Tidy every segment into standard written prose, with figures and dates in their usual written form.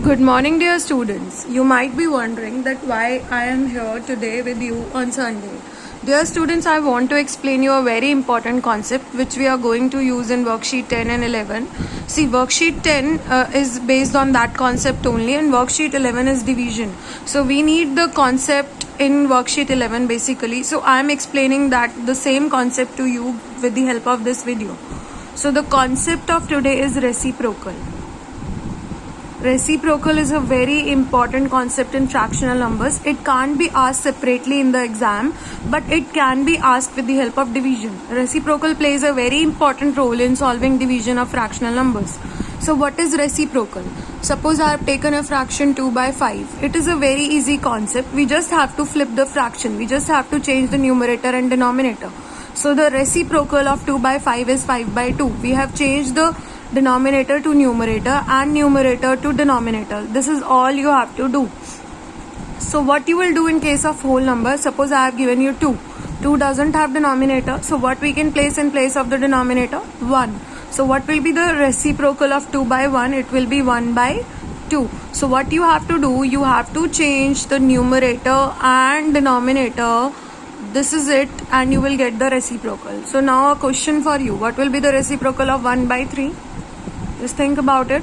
Good morning, dear students. You might be wondering that why I am here today with you on Sunday. Dear students, I want to explain you a very important concept which we are going to use in worksheet 10 and 11. See, worksheet 10 is based on that concept only, and worksheet 11 is division. So we need the concept in worksheet 11 basically. So I am explaining that the same concept to you with the help of this video. So the concept of today is reciprocal. Reciprocal is a very important concept in fractional numbers. It can't be asked separately in the exam, but it can be asked with the help of division. Reciprocal plays a very important role in solving division of fractional numbers. So what is reciprocal? Suppose I have taken a fraction 2 by 5. It is a very easy concept. We just have to flip the fraction. We just have to change the numerator and denominator. So the reciprocal of 2 by 5 is 5 by 2. We have changed the denominator to numerator and numerator to denominator. This is all you have to do. So what you will do in case of whole number, suppose I have given you 2. 2 doesn't have denominator, so what we can place in place of the denominator? 1. So what will be the reciprocal of 2 by 1? It will be 1 by 2. So what you have to do, you have to change the numerator and denominator. This is it, and you will get the reciprocal. So now a question for you. What will be the reciprocal of 1 by 3? Just think about it.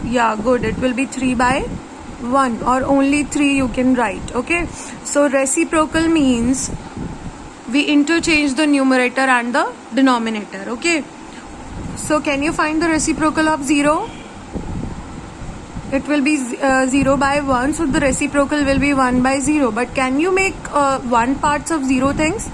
Yeah, good. It will be 3 by 1, or only 3 you can write. Okay. So reciprocal means we interchange the numerator and the denominator. Okay. So can you find the reciprocal of 0? It will be 0 by 1. So the reciprocal will be 1 by 0. But can you make 1 parts of 0 things?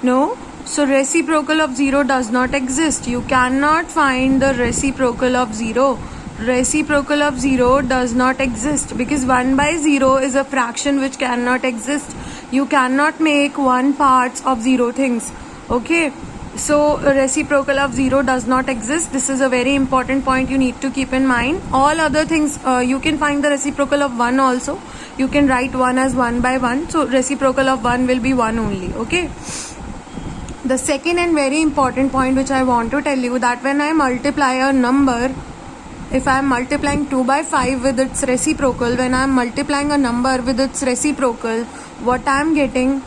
No. So reciprocal of 0 does not exist. You cannot find the reciprocal of 0. Reciprocal of 0 does not exist because 1 by 0 is a fraction which cannot exist. You cannot make 1 parts of 0 things. Okay. So reciprocal of 0 does not exist. This is a very important point you need to keep in mind. All other things you can find the reciprocal of 1 also. You can write 1 as 1 by 1. So reciprocal of 1 will be 1 only. Okay. The second and very important point which I want to tell you, that when I multiply a number, if I am multiplying 2 by 5 with its reciprocal, when I am multiplying a number with its reciprocal, what I am getting,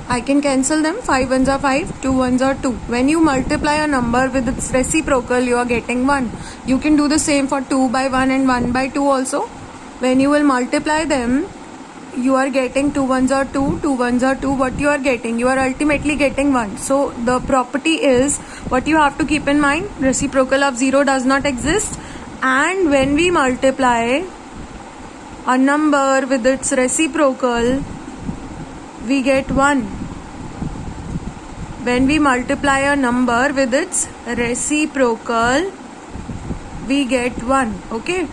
I can cancel them. 5 ones are 5, 2 ones are 2. When you multiply a number with its reciprocal, you are getting 1. You can do the same for 2 by 1 and 1 by 2 also. When you will multiply them, you are getting 2 ones are 2, 2 ones are 2. What you are getting? You are ultimately getting 1. So the property is, what you have to keep in mind, reciprocal of 0 does not exist. And when we multiply a number with its reciprocal, we get 1. When we multiply a number with its reciprocal, we get 1. Okay.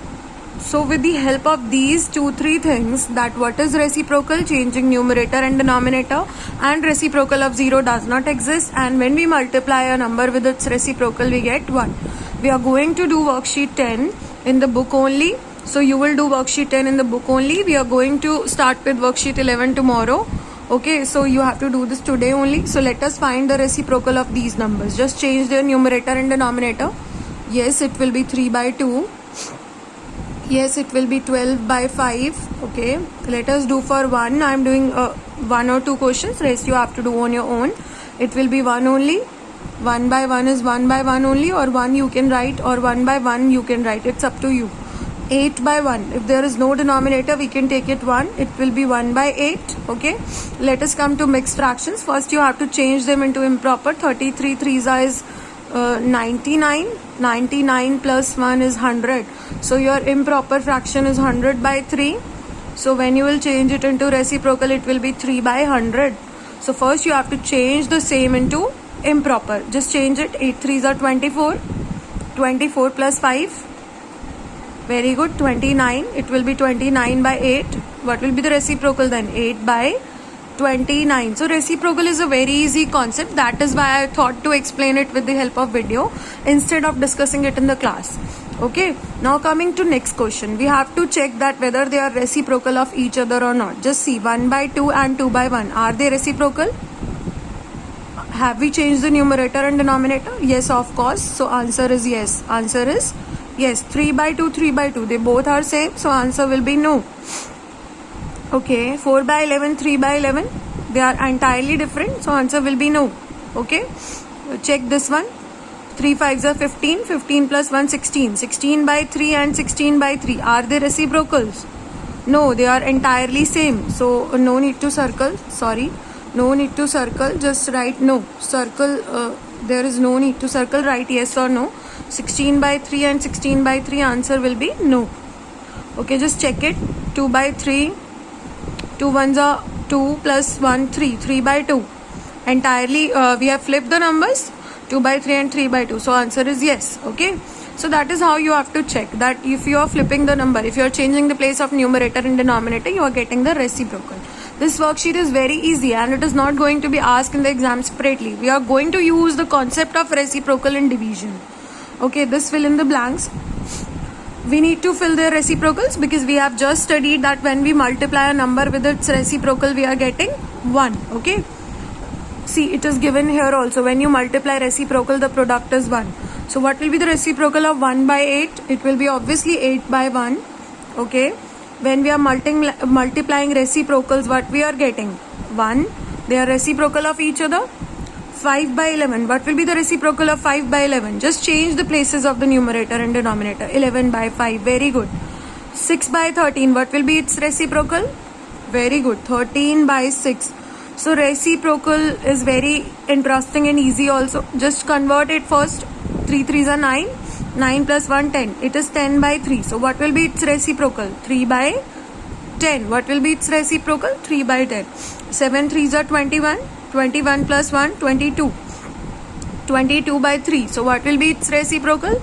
So with the help of these 2-3 things, that what is reciprocal, changing numerator and denominator, and reciprocal of 0 does not exist, and when we multiply a number with its reciprocal, we get 1. We are going to do worksheet 10 in the book only. So you will do worksheet 10 in the book only. We are going to start with worksheet 11 tomorrow. Okay, so you have to do this today only. So let us find the reciprocal of these numbers. Just change their numerator and denominator. Yes, it will be 3 by 2. Yes, it will be 12 by 5. Okay, let us do for 1. I am doing 1 or 2 questions. Rest you have to do on your own. It will be 1 only. 1 by 1 is 1 by 1 only, or 1 you can write, or 1 by 1 you can write. It's up to you. 8 by 1. If there is no denominator, we can take it 1. It will be 1 by 8. Okay. Let us come to mixed fractions. First, you have to change them into improper. 33 3s is 99. 99 plus 1 is 100. So your improper fraction is 100 by 3. So when you will change it into reciprocal, it will be 3 by 100. So first you have to change the same into improper. Just change it. 8 3s are 24. 24 plus 5. Very good. 29. It will be 29 by 8. What will be the reciprocal then? 8 by 29. So reciprocal is a very easy concept. That is why I thought to explain it with the help of video instead of discussing it in the class. Okay. Now coming to next question. We have to check that whether they are reciprocal of each other or not. Just see, 1 by 2 and 2 by 1. Are they reciprocal? Have we changed the numerator and denominator? Yes, of course. So answer is yes. Answer is Yes, 3 by 2, 3 by 2. They both are same. So answer will be no. Okay, 4 by 11, 3 by 11. They are entirely different. So answer will be no. Okay, check this one. 3 5s are 15. 15 plus 1, 16. 16 by 3 and 16 by 3. Are they reciprocals? No, they are entirely same. So no need to circle. Sorry. No need to circle. Just write no. Circle. There is no need to circle. Write yes or no. 16 by 3 and 16 by 3. Answer will be no. Okay, just check it. 2 by 3. 2 ones are 2 plus 1, 3. 3 by 2. Entirely, we have flipped the numbers. 2 by 3 and 3 by 2. So answer is yes. Okay. So that is how you have to check that if you are flipping the number, if you are changing the place of numerator and denominator, you are getting the reciprocal. This worksheet is very easy and it is not going to be asked in the exam separately. We are going to use the concept of reciprocal in division. Okay, this fill in the blanks. We need to fill their reciprocals because we have just studied that when we multiply a number with its reciprocal, we are getting 1. Okay. See, it is given here also. When you multiply reciprocal, the product is 1. So what will be the reciprocal of 1 by 8? It will be obviously 8 by 1. Okay. When we are multiplying reciprocals, what we are getting? 1. They are reciprocal of each other. 5 by 11. What will be the reciprocal of 5 by 11? Just change the places of the numerator and denominator. 11 by 5. Very good. 6 by 13. What will be its reciprocal? Very good. 13 by 6. So reciprocal is very interesting and easy also. Just convert it first. 3 3s are 9. 9 plus 1, 10. It is 10 by 3. So what will be its reciprocal? 3 by 10. What will be its reciprocal? 3 by 10. 7 3s are 21. 21 plus 1, 22. 22 by 3. So what will be its reciprocal?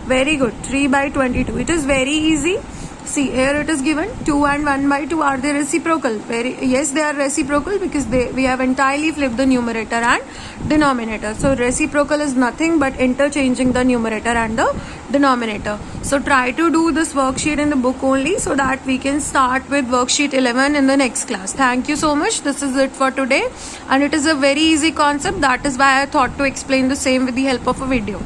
Very good. 3 by 22. It is very easy. See, here it is given 2 and 1 by 2. Are they reciprocal? Yes, they are reciprocal because we have entirely flipped the numerator and denominator. So reciprocal is nothing but interchanging the numerator and the denominator. So try to do this worksheet in the book only so that we can start with worksheet 11 in the next class. Thank you so much. This is it for today and it is a very easy concept. That is why I thought to explain the same with the help of a video.